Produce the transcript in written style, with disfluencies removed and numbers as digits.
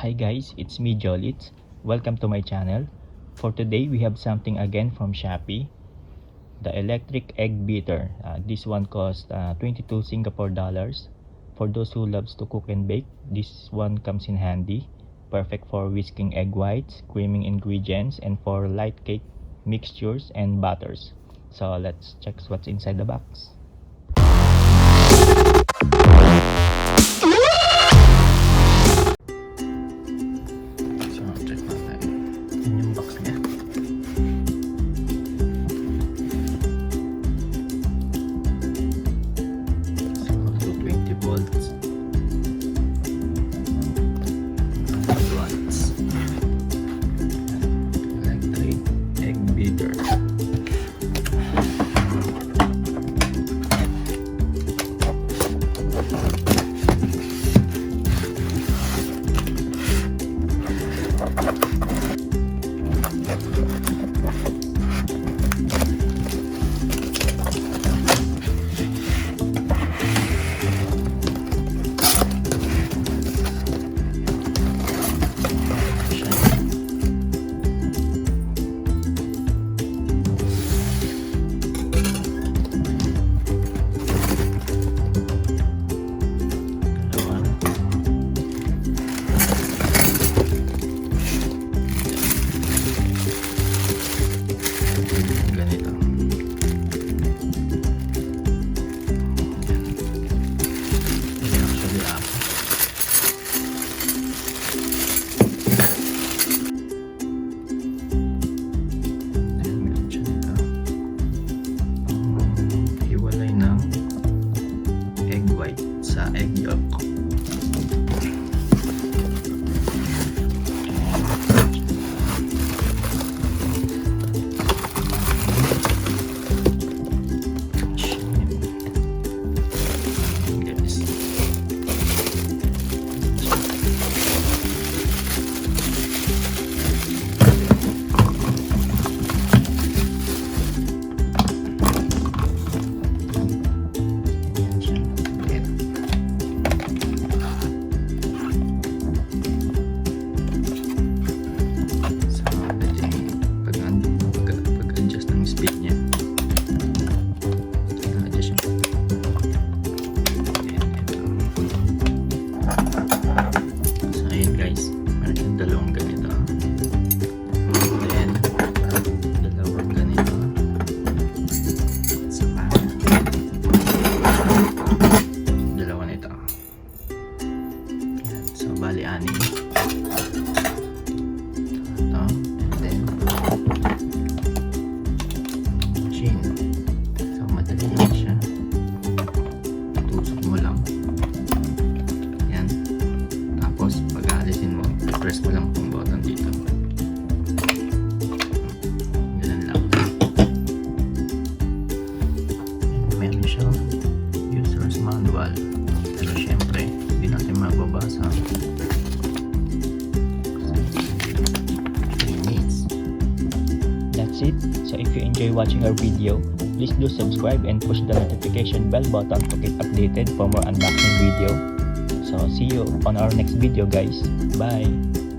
Hi guys, it's me Jolit. Welcome to my channel. For today we have something again from Shopee. The electric egg beater. This one cost 22 Singapore dollars. For those who loves to cook and bake, this one comes in handy. Perfect for whisking egg whites, creaming ingredients, and for light cake mixtures and butters. So let's check what's inside the box. Inunbox niya. So 20 volts. 100 watts. Electric egg beater. Sa egg yolk. Bali anim. Ito, and then machine. So madali lang siya. Tusok mo lang. Yan. Tapos pag aalisin mo, press mo lang itong button dito. Ganun lang. Meron siyang user's manual. Pero syempre, hindi natin mababasa. That's it. So if you enjoy watching our video, please do subscribe and push the notification bell button to keep updated for more unboxing video. So see you on our next video guys. Bye!